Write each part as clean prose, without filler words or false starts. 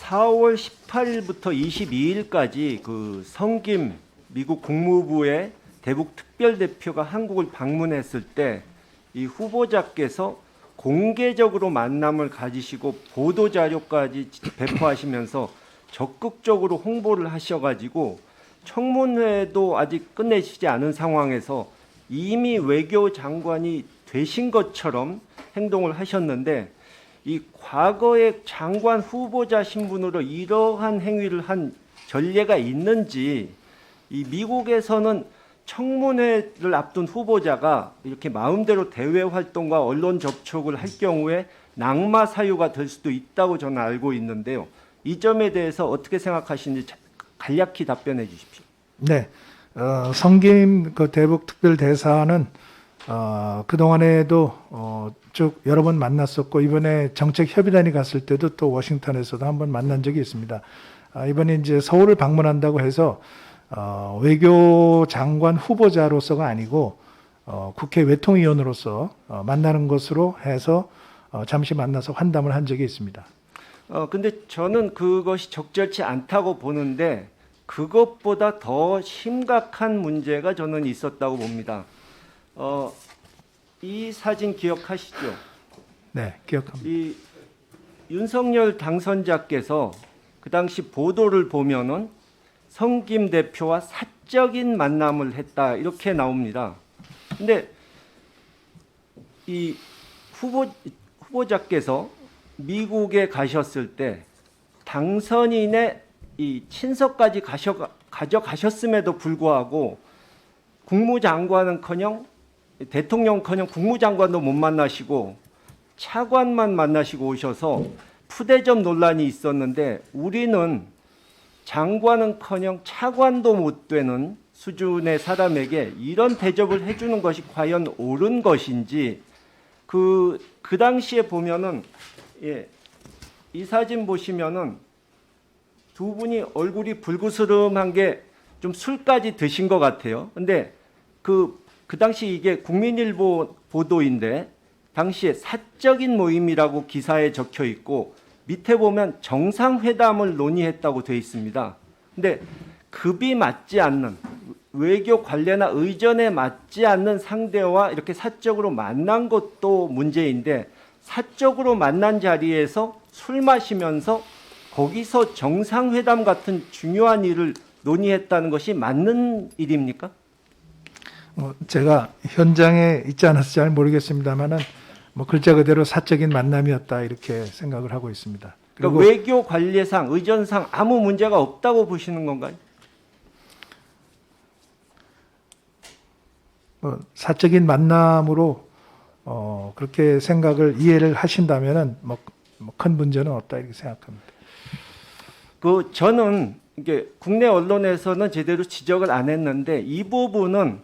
4월 18일부터 22일까지 그 성김 미국 국무부의 대북 특별대표가 한국을 방문했을 때 이 후보자께서 공개적으로 만남을 가지시고 보도자료까지 배포하시면서 적극적으로 홍보를 하셔가지고 청문회도 아직 끝내시지 않은 상황에서 이미 외교장관이 되신 것처럼 행동을 하셨는데, 이 과거의 장관 후보자 신분으로 이러한 행위를 한 전례가 있는지, 이 미국에서는 청문회를 앞둔 후보자가 이렇게 마음대로 대외 활동과 언론 접촉을 할 경우에 낙마 사유가 될 수도 있다고 저는 알고 있는데요. 이 점에 대해서 어떻게 생각하시는지 간략히 답변해 주십시오. 네, 성김 그 대북 특별 대사는 그 동안에도 쭉 여러 번 만났었고, 이번에 정책 협의단이 갔을 때도 또 워싱턴에서도 한번 만난 적이 있습니다. 이번에 이제 서울을 방문한다고 해서 외교 장관 후보자로서가 아니고 국회 외통위원으로서 만나는 것으로 해서 잠시 만나서 환담을 한 적이 있습니다. 근데 저는 그것이 적절치 않다고 보는데, 그것보다 더 심각한 문제가 저는 있었다고 봅니다. 이 사진 기억하시죠? 네, 기억합니다. 이 윤석열 당선자께서 그 당시 보도를 보면은 성김 대표와 사적인 만남을 했다, 이렇게 나옵니다. 근데 이 후보자께서 미국에 가셨을 때 당선인의 이 친서까지 가져가셨음에도 불구하고 국무장관은커녕 대통령커녕 국무장관도 못 만나시고 차관만 만나시고 오셔서 푸대접 논란이 있었는데, 우리는 장관은커녕 차관도 못 되는 수준의 사람에게 이런 대접을 해주는 것이 과연 옳은 것인지, 그 당시에 보면은, 이 사진 보시면은 두 분이 얼굴이 불그스름한 게 좀 술까지 드신 것 같아요. 근데 그 당시 이게 국민일보 보도인데, 당시에 사적인 모임이라고 기사에 적혀 있고 밑에 보면 정상회담을 논의했다고 되어 있습니다. 근데 급이 맞지 않는, 외교 관례나 의전에 맞지 않는 상대와 이렇게 사적으로 만난 것도 문제인데, 사적으로 만난 자리에서 술 마시면서 거기서 정상회담 같은 중요한 일을 논의했다는 것이 맞는 일입니까? 제가 현장에 있지 않아서 잘 모르겠습니다만은 글자 그대로 사적인 만남이었다, 이렇게 생각을 하고 있습니다. 그러니까 외교 관례상, 의전상 아무 문제가 없다고 보시는 건가요? 사적인 만남으로 그렇게 생각을 이해를 하신다면은 큰 문제는 없다, 이렇게 생각합니다. 저는 이게 국내 언론에서는 제대로 지적을 안 했는데, 이 부분은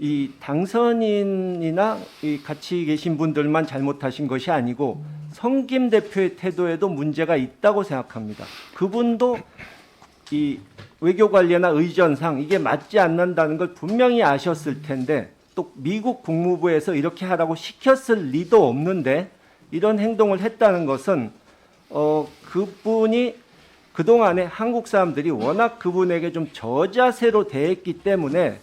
이 당선인이나 이 같이 계신 분들만 잘못하신 것이 아니고 성김 대표의 태도에도 문제가 있다고 생각합니다. 그분도 이 외교 관례나 의전상 이게 맞지 않는다는 걸 분명히 아셨을 텐데, 또 미국 국무부에서 이렇게 하라고 시켰을 리도 없는데 이런 행동을 했다는 것은 그분이 그동안에 한국 사람들이 워낙 그분에게 좀 저자세로 대했기 때문에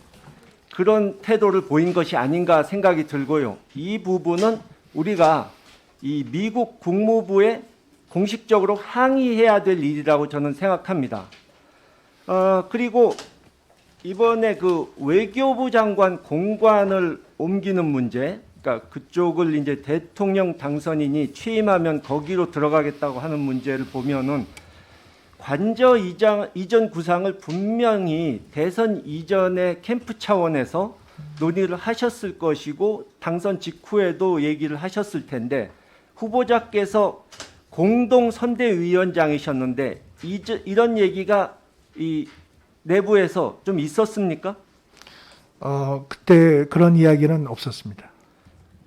그런 태도를 보인 것이 아닌가 생각이 들고요. 이 부분은 우리가 이 미국 국무부에 공식적으로 항의해야 될 일이라고 저는 생각합니다. 그리고 이번에 그 외교부 장관 공관을 옮기는 문제, 그러니까 그쪽을 이제 대통령 당선인이 취임하면 거기로 들어가겠다고 하는 문제를 보면은 관저 이전 구상을 분명히 대선 이전의 캠프 차원에서 논의를 하셨을 것이고 당선 직후에도 얘기를 하셨을 텐데, 후보자께서 공동 선대위원장이셨는데 이런 얘기가 이 내부에서 좀 있었습니까? 그때 그런 이야기는 없었습니다.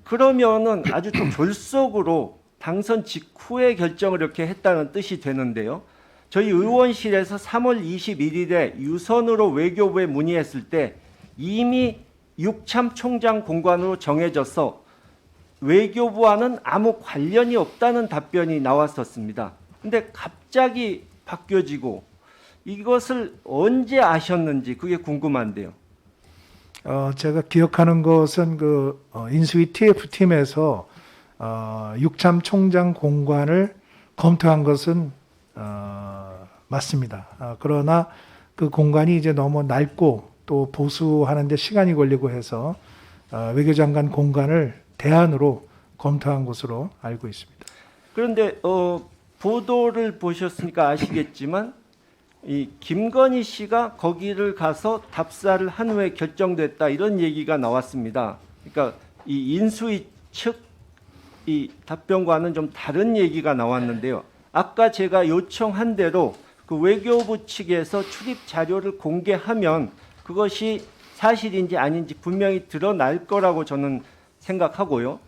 그러면은 아주 좀 졸속으로 당선 직후에 결정을 이렇게 했다는 뜻이 되는데요. 저희 의원실에서 3월 21일에 유선으로 외교부에 문의했을 때 이미 육참 총장 공관으로 정해져서 외교부와는 아무 관련이 없다는 답변이 나왔었습니다. 근데 갑자기 바뀌어지고 이것을 언제 아셨는지 그게 궁금한데요. 제가 기억하는 것은 인수위 TF팀에서 육참 총장 공관을 검토한 것은 맞습니다. 그러나 그 공간이 이제 너무 낡고 또 보수하는데 시간이 걸리고 해서 외교장관 공간을 대안으로 검토한 것으로 알고 있습니다. 그런데 보도를 보셨으니까 아시겠지만 이 김건희 씨가 거기를 가서 답사를 한 후에 결정됐다 이런 얘기가 나왔습니다. 그러니까 이 인수위 측 이 답변과는 좀 다른 얘기가 나왔는데요. 아까 제가 요청한 대로 그 외교부 측에서 출입 자료를 공개하면 그것이 사실인지 아닌지 분명히 드러날 거라고 저는 생각하고요.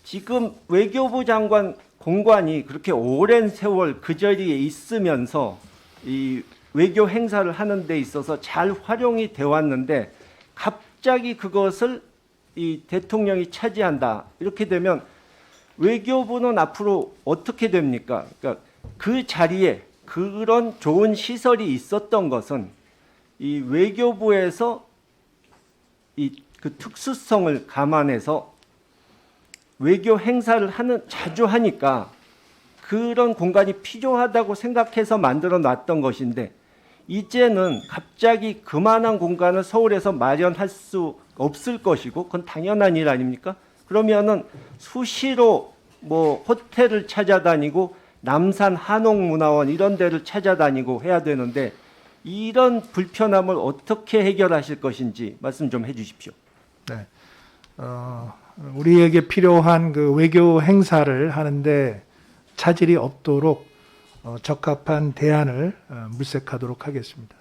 지금 외교부 장관 공관이 그렇게 오랜 세월 그 자리에 있으면서 이 외교 행사를 하는 데 있어서 잘 활용이 돼 왔는데 갑자기 그것을 이 대통령이 차지한다. 이렇게 되면 외교부는 앞으로 어떻게 됩니까? 그러니까 그 자리에 그런 좋은 시설이 있었던 것은 이 외교부에서 이 그 특수성을 감안해서 외교 행사를 자주 하니까 그런 공간이 필요하다고 생각해서 만들어 놨던 것인데 이제는 갑자기 그만한 공간을 서울에서 마련할 수 없을 것이고 그건 당연한 일 아닙니까? 그러면은 수시로 뭐 호텔을 찾아다니고 남산 한옥문화원 이런 데를 찾아다니고 해야 되는데 이런 불편함을 어떻게 해결하실 것인지 말씀 좀 해주십시오. 네. 우리에게 필요한 그 외교 행사를 하는데 차질이 없도록 적합한 대안을 물색하도록 하겠습니다.